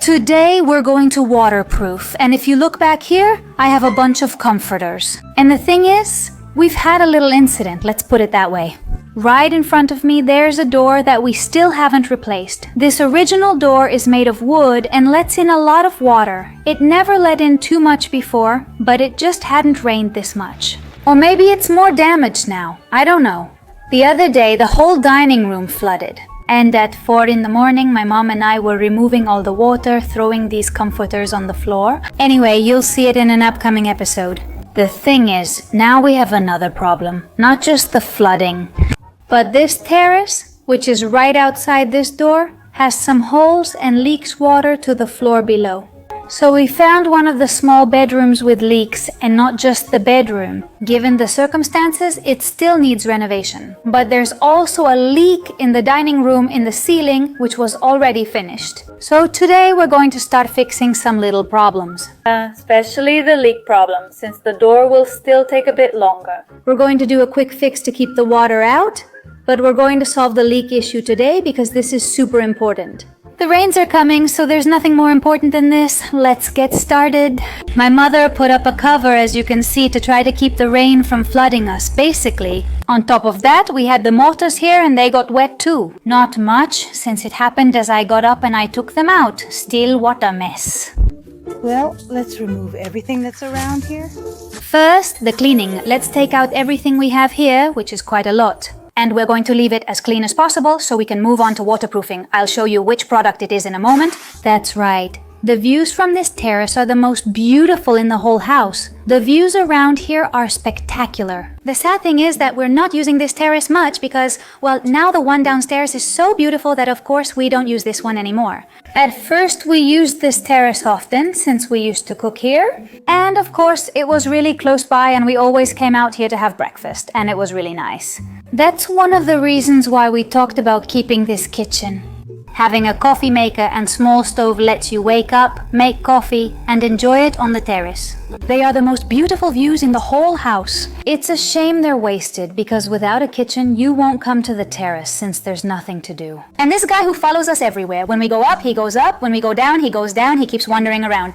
Today we're going to waterproof, and if you look back here, I have a bunch of comforters. And the thing is, we've had a little incident, let's put it that way. Right in front of me, there's a door that we still haven't replaced. This original door is made of wood and lets in a lot of water. It never let in too much before, but it just hadn't rained this much. Or maybe it's more damaged now, I don't know. The other day, the whole dining room flooded. And at 4 in the morning, my mom and I were removing all the water, throwing these comforters on the floor. Anyway, you'll see it in an upcoming episode. The thing is, now we have another problem. Not just the flooding, but this terrace, which is right outside this door, has some holes and leaks water to the floor below. So we found one of the small bedrooms with leaks, and not just the bedroom. Given the circumstances, it still needs renovation. But there's also a leak in the dining room in the ceiling, which was already finished. So today we're going to start fixing some little problems. Especially the leak problem, since the door will still take a bit longer. We're going to do a quick fix to keep the water out, but we're going to solve the leak issue today because this is super important. The rains are coming, so there's nothing more important than this. Let's get started. My mother put up a cover, as you can see, to try to keep the rain from flooding us, basically. On top of that, we had the mortars here and they got wet too. Not much, since it happened as I got up and I took them out. Still, what a mess. Well, let's remove everything that's around here. First, the cleaning. Let's take out everything we have here, which is quite a lot. And we're going to leave it as clean as possible so we can move on to waterproofing. I'll show you which product it is in a moment. That's right. The views from this terrace are the most beautiful in the whole house. The views around here are spectacular. The sad thing is that we're not using this terrace much because, well, now the one downstairs is so beautiful that of course we don't use this one anymore. At first we used this terrace often since we used to cook here. And of course it was really close by and we always came out here to have breakfast and it was really nice. That's one of the reasons why we talked about keeping this kitchen. Having a coffee maker and small stove lets you wake up, make coffee, and enjoy it on the terrace. They are the most beautiful views in the whole house. It's a shame they're wasted, because without a kitchen, you won't come to the terrace since there's nothing to do. And this guy who follows us everywhere. When we go up, he goes up. When we go down, he goes down. He keeps wandering around.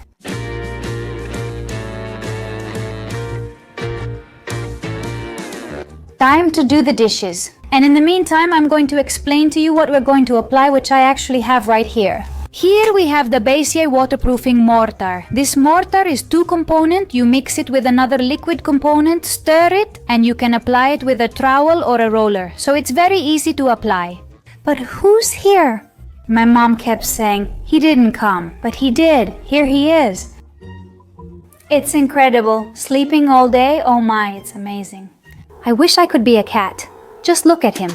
Time to do the dishes. And in the meantime, I'm going to explain to you what we're going to apply, which I actually have right here. Here we have the Bezier waterproofing mortar. This mortar is 2-component. You mix it with another liquid component, stir it, and you can apply it with a trowel or a roller. So it's very easy to apply. But who's here? My mom kept saying, he didn't come, but he did. Here he is. It's incredible. Sleeping all day, oh my, it's amazing. I wish I could be a cat. Just look at him.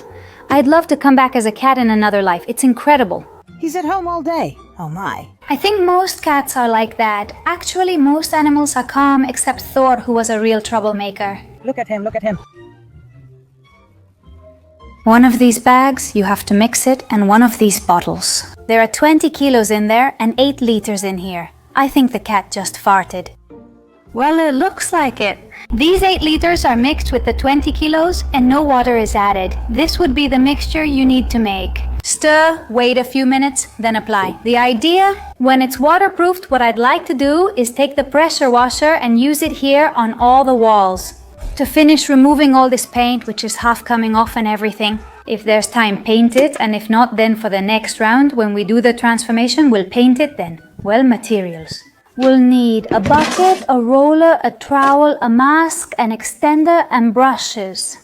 I'd love to come back as a cat in another life. It's incredible. He's at home all day. Oh my. I think most cats are like that. Actually, most animals are calm except Thor, who was a real troublemaker. Look at him, look at him. One of these bags, you have to mix it, and one of these bottles. There are 20 kilos in there and 8 liters in here. I think the cat just farted. Well, it looks like it. These 8 liters are mixed with the 20 kilos and no water is added. This would be the mixture you need to make. Stir, wait a few minutes, then apply. The idea, when it's waterproofed, what I'd like to do is take the pressure washer and use it here on all the walls. To finish removing all this paint, which is half coming off and everything. If there's time, paint it, and if not, then for the next round, when we do the transformation, we'll paint it then. Well, materials. We'll need a bucket, a roller, a trowel, a mask, an extender, and brushes.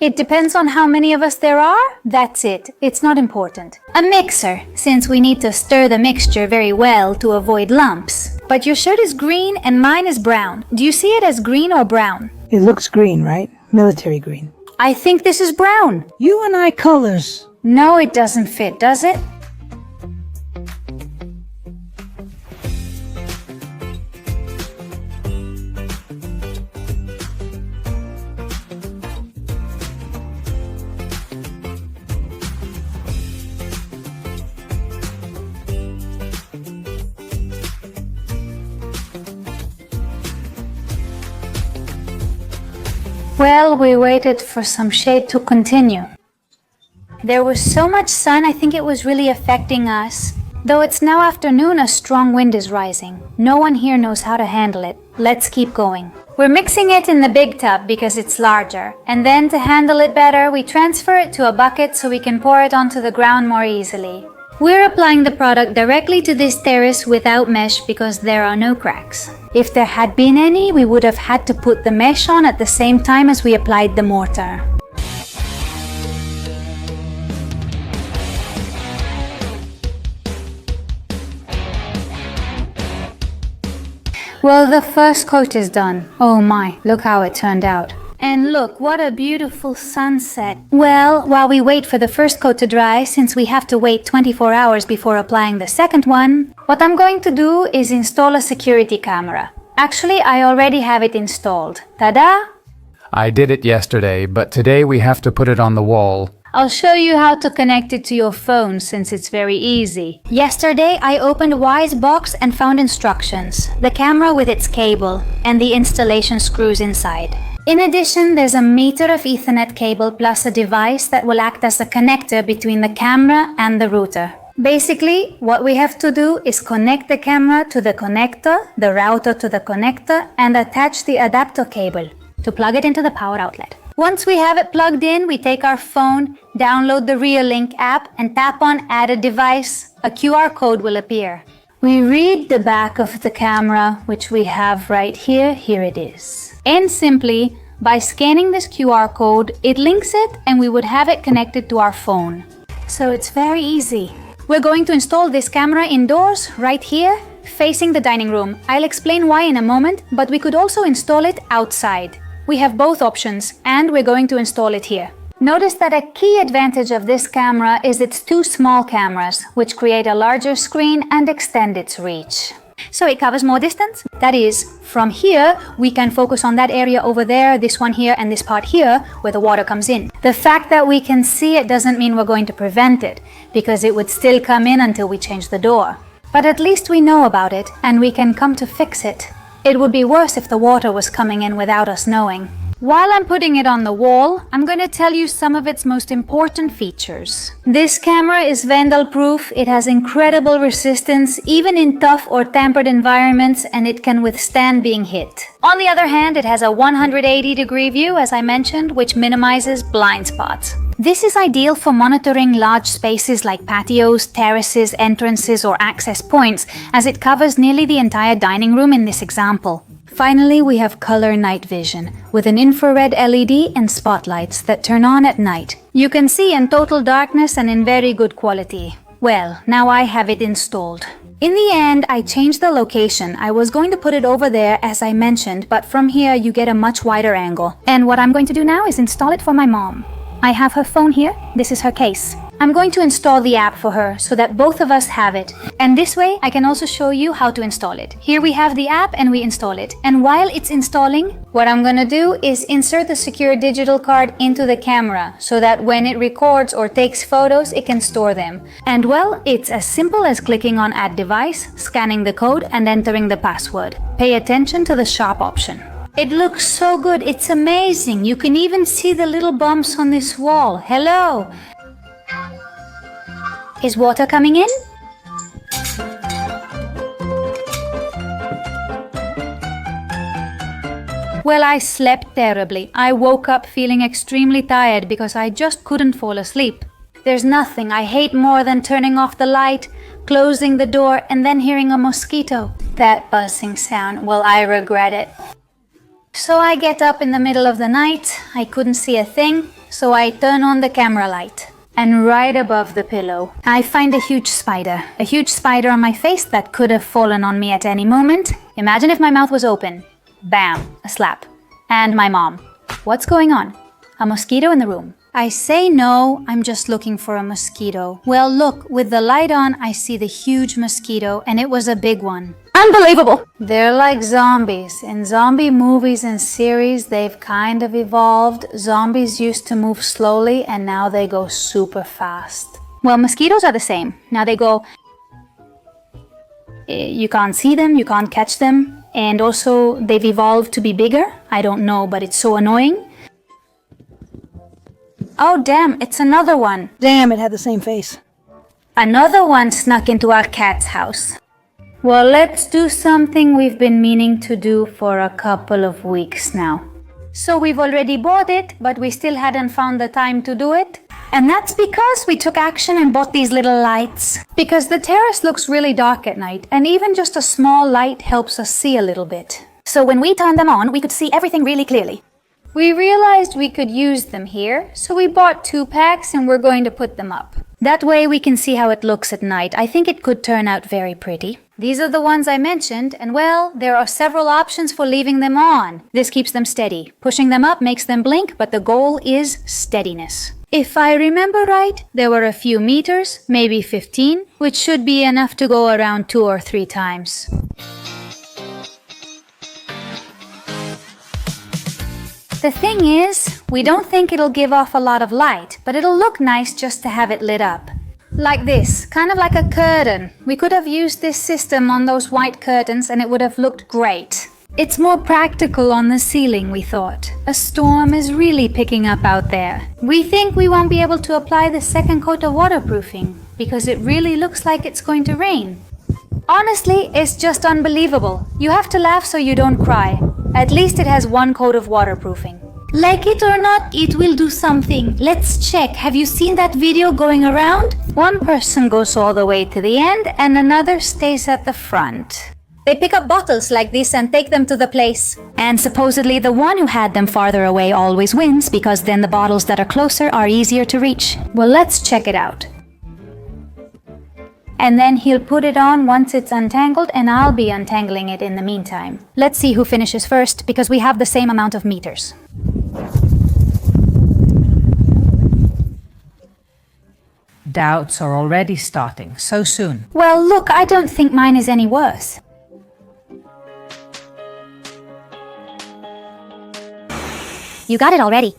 It depends on how many of us there are. That's it. It's not important. A mixer, since we need to stir the mixture very well to avoid lumps. But your shirt is green and mine is brown. Do you see it as green or brown? It looks green, right? Military green. I think this is brown. You and I colors. No, it doesn't fit, does it? Well, we waited for some shade to continue. There was so much sun, I think it was really affecting us. Though it's now afternoon, a strong wind is rising. No one here knows how to handle it. Let's keep going. We're mixing it in the big tub because it's larger, and then to handle it better, we transfer it to a bucket so we can pour it onto the ground more easily. We're applying the product directly to this terrace without mesh because there are no cracks. If there had been any, we would have had to put the mesh on at the same time as we applied the mortar. Well, the first coat is done. Oh my, look how it turned out. And look, what a beautiful sunset. Well, while we wait for the first coat to dry, since we have to wait 24 hours before applying the second one, what I'm going to do is install a security camera. Actually, I already have it installed. Ta-da! I did it yesterday, but today we have to put it on the wall. I'll show you how to connect it to your phone since it's very easy. Yesterday, I opened Wi's box and found instructions, the camera with its cable, and the installation screws inside. In addition, there's a meter of Ethernet cable plus a device that will act as a connector between the camera and the router. Basically, what we have to do is connect the camera to the connector, the router to the connector, and attach the adapter cable to plug it into the power outlet. Once we have it plugged in, we take our phone, download the Reolink app, and tap on Add a Device. A QR code will appear. We read the back of the camera, which we have right here. Here it is. And simply, by scanning this QR code, it links it and we would have it connected to our phone. So it's very easy. We're going to install this camera indoors, right here, facing the dining room. I'll explain why in a moment, but we could also install it outside. We have both options, and we're going to install it here. Notice that a key advantage of this camera is its two small cameras, which create a larger screen and extend its reach. So it covers more distance. That is, from here, we can focus on that area over there, this one here, and this part here, where the water comes in. The fact that we can see it doesn't mean we're going to prevent it, because it would still come in until we change the door. But at least we know about it, and we can come to fix it. It would be worse if the water was coming in without us knowing. While I'm putting it on the wall, I'm going to tell you some of its most important features. This camera is vandal-proof, it has incredible resistance even in tough or tampered environments, and it can withstand being hit. On the other hand, it has a 180-degree view, as I mentioned, which minimizes blind spots. This is ideal for monitoring large spaces like patios, terraces, entrances, or access points, as it covers nearly the entire dining room in this example. Finally, we have color night vision, with an infrared LED and spotlights that turn on at night. You can see in total darkness and in very good quality. Well, now I have it installed. In the end, I changed the location. I was going to put it over there, as I mentioned, but from here you get a much wider angle. And what I'm going to do now is install it for my mom. I have her phone here. This is her case. I'm going to install the app for her so that both of us have it. And this way, I can also show you how to install it. Here we have the app and we install it. And while it's installing, what I'm going to do is insert the secure digital card into the camera so that when it records or takes photos, it can store them. And well, it's as simple as clicking on Add Device, scanning the code, and entering the password. Pay attention to the sharp option. It looks so good. It's amazing. You can even see the little bumps on this wall. Hello! Is water coming in? Well, I slept terribly. I woke up feeling extremely tired because I just couldn't fall asleep. There's nothing I hate more than turning off the light, closing the door, and then hearing a mosquito. That buzzing sound, well, I regret it. So I get up in the middle of the night. I couldn't see a thing, so I turn on the camera light. And right above the pillow, I find a huge spider on my face that could have fallen on me at any moment. Imagine if my mouth was open. Bam, a slap. And my mom. What's going on? A mosquito in the room. I say no, I'm just looking for a mosquito. Well, look, with the light on, I see the huge mosquito, and it was a big one. Unbelievable! They're like zombies. In zombie movies and series, they've kind of evolved. Zombies used to move slowly, and now they go super fast. Well, mosquitoes are the same. Now they go... You can't see them, you can't catch them. And also, they've evolved to be bigger. I don't know, but it's so annoying. Oh, damn, it's another one. Damn, it had the same face. Another one snuck into our cat's house. Well, let's do something we've been meaning to do for a couple of weeks now. So we've already bought it, but we still hadn't found the time to do it. And that's because we took action and bought these little lights. Because the terrace looks really dark at night, and even just a small light helps us see a little bit. So when we turned them on, we could see everything really clearly. We realized we could use them here, so we bought 2 packs and we're going to put them up. That way we can see how it looks at night. I think it could turn out very pretty. These are the ones I mentioned, and well, there are several options for leaving them on. This keeps them steady. Pushing them up makes them blink, but the goal is steadiness. If I remember right, there were a few meters, maybe 15, which should be enough to go around 2 or 3 times. The thing is, we don't think it'll give off a lot of light, but it'll look nice just to have it lit up. Like this, kind of like a curtain. We could have used this system on those white curtains and it would have looked great. It's more practical on the ceiling, we thought. A storm is really picking up out there. We think we won't be able to apply the second coat of waterproofing because it really looks like it's going to rain. Honestly, it's just unbelievable. You have to laugh so you don't cry. At least it has 1 coat of waterproofing. Like it or not, it will do something. Let's check. Have you seen that video going around? One person goes all the way to the end and another stays at the front. They pick up bottles like this and take them to the place. And supposedly the one who had them farther away always wins because then the bottles that are closer are easier to reach. Well, let's check it out. And then he'll put it on once it's untangled and I'll be untangling it in the meantime. Let's see who finishes first because we have the same amount of meters. Doubts are already starting, so soon. Well, look, I don't think mine is any worse. You got it already.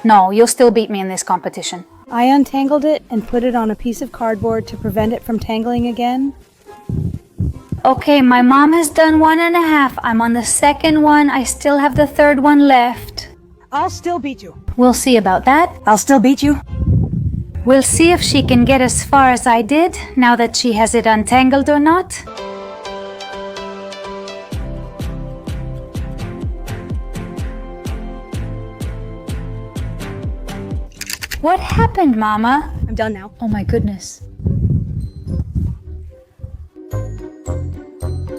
No, you'll still beat me in this competition. I untangled it and put it on a piece of cardboard to prevent it from tangling again. Okay, my mom has done 1.5. I'm on the second one. I still have the third one left. I'll still beat you. We'll see about that. I'll still beat you. We'll see if she can get as far as I did, now that she has it untangled or not. What happened, Mama? I'm done now. Oh my goodness.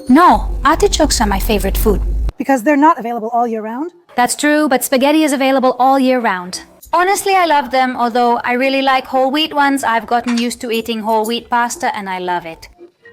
No, artichokes are my favorite food. Because they're not available all year round? That's true, but spaghetti is available all year round. Honestly, I love them, although I really like whole wheat ones. I've gotten used to eating whole wheat pasta and I love it.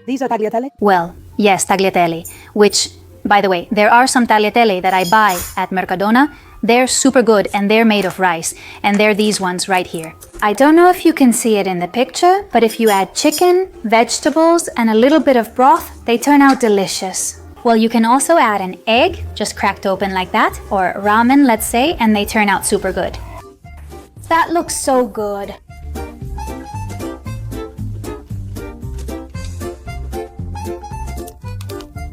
These are tagliatelle? Well, yes, tagliatelle, which, by the way, there are some tagliatelle that I buy at Mercadona. They're super good and they're made of rice, and they're these ones right here. I don't know if you can see it in the picture, but if you add chicken, vegetables, and a little bit of broth, they turn out delicious. Well, you can also add an egg, just cracked open like that, or ramen, let's say, and they turn out super good. That looks so good.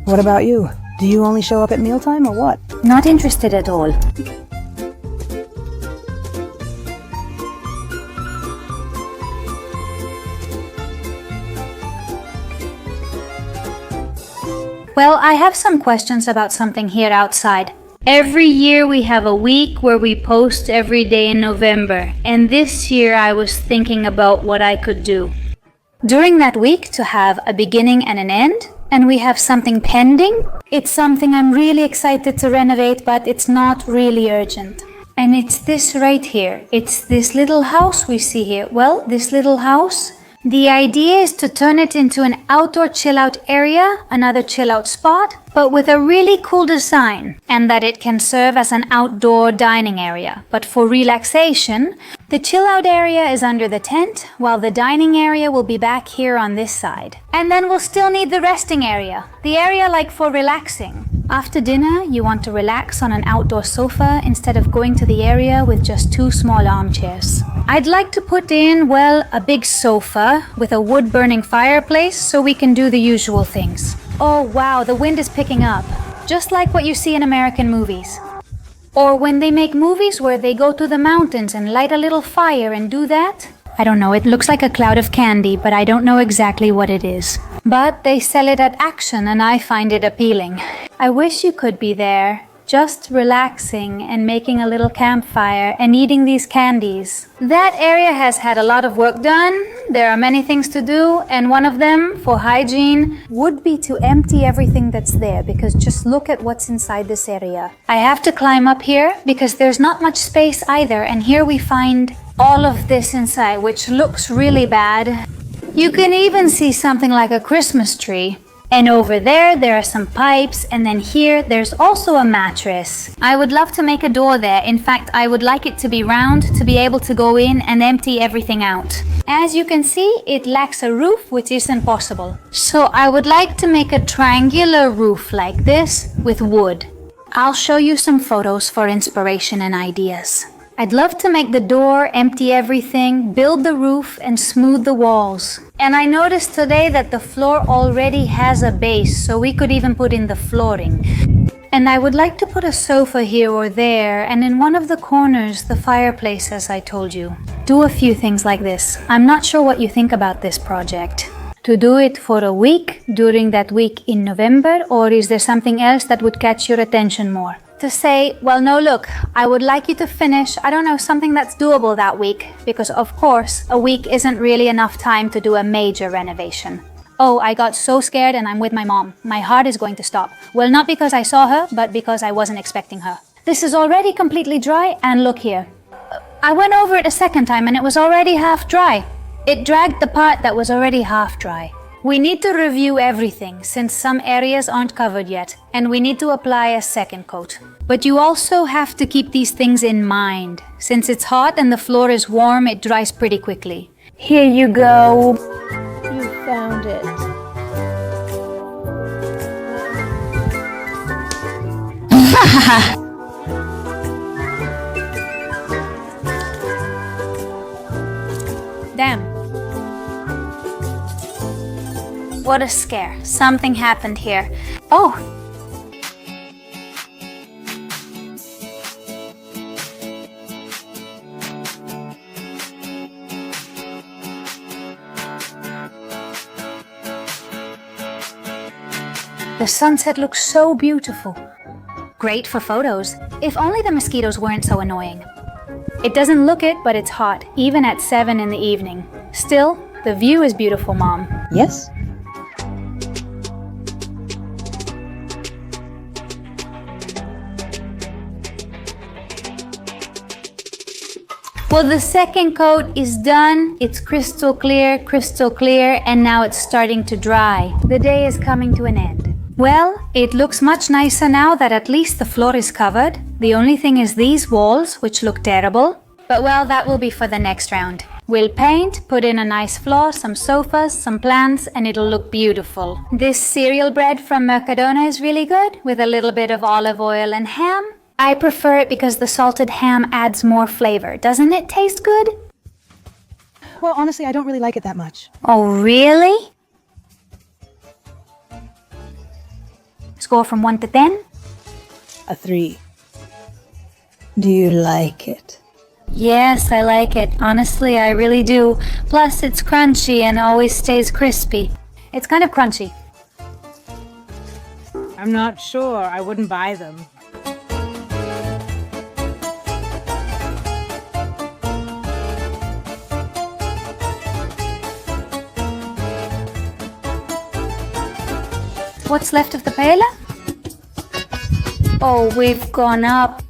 What about you? Do you only show up at mealtime or what? Not interested at all. Well, I have some questions about something here outside. Every year we have a week where we post every day in November, and this year I was thinking about what I could do. During that week to have a beginning and an end, and we have something pending. It's something I'm really excited to renovate, but it's not really urgent. And it's this right here. It's this little house we see here. Well, this little house. The idea is to turn it into an outdoor chill-out area, another chill-out spot, but with a really cool design, and that it can serve as an outdoor dining area. But for relaxation, the chill-out area is under the tent, while the dining area will be back here on this side. And then we'll still need the resting area, the area like for relaxing. After dinner, you want to relax on an outdoor sofa instead of going to the area with just 2 small armchairs. I'd like to put in, well, a big sofa with a wood-burning fireplace so we can do the usual things. Oh wow, the wind is picking up, just like what you see in American movies. Or when they make movies where they go to the mountains and light a little fire and do that. I don't know, it looks like a cloud of candy, but I don't know exactly what it is. But they sell it at Action and I find it appealing. I wish you could be there, just relaxing and making a little campfire and eating these candies. That area has had a lot of work done. There are many things to do, and one of them, for hygiene, would be to empty everything that's there, because just look at what's inside this area. I have to climb up here because there's not much space either, and here we find all of this inside, which looks really bad. You can even see something like a Christmas tree. And over there are some pipes, and then here there's also a mattress. I would love to make a door there. In fact, I would like it to be round to be able to go in and empty everything out. As you can see, it lacks a roof, which isn't possible. So I would like to make a triangular roof like this with wood. I'll show you some photos for inspiration and ideas. I'd love to make the door, empty everything, build the roof, and smooth the walls. And I noticed today that the floor already has a base, so we could even put in the flooring. And I would like to put a sofa here or there, and in one of the corners, the fireplace, as I told you. Do a few things like this. I'm not sure what you think about this project. To do it for a week, during that week in November, or is there something else that would catch your attention more? To say, well, no, look, I would like you to finish, I don't know, something that's doable that week, because of course, a week isn't really enough time to do a major renovation. Oh, I got so scared and I'm with my mom. My heart is going to stop. Well, not because I saw her, but because I wasn't expecting her. This is already completely dry, and look here. I went over it a second time and it was already half dry. It dragged the part that was already half dry. We need to review everything since some areas aren't covered yet, and we need to apply a second coat. But you also have to keep these things in mind. Since it's hot and the floor is warm, it dries pretty quickly. Here you go. You found it. Damn. What a scare. Something happened here. Oh! The sunset looks so beautiful. Great for photos. If only the mosquitoes weren't so annoying. It doesn't look it, but it's hot, even at 7 in the evening. Still, the view is beautiful, Mom. Yes? Well, the second coat is done. It's crystal clear, and now it's starting to dry. The day is coming to an end. Well, it looks much nicer now that at least the floor is covered. The only thing is these walls, which look terrible. But well, that will be for the next round. We'll paint, put in a nice floor, some sofas, some plants, and it'll look beautiful. This cereal bread from Mercadona is really good, with a little bit of olive oil and ham. I prefer it because the salted ham adds more flavor. Doesn't it taste good? Well, honestly, I don't really like it that much. Oh, really? Score from 1 to 10? A 3. Do you like it? Yes, I like it. Honestly, I really do. Plus, it's crunchy and always stays crispy. It's kind of crunchy. I'm not sure. I wouldn't buy them. What's left of the paella? Oh, we've gone up.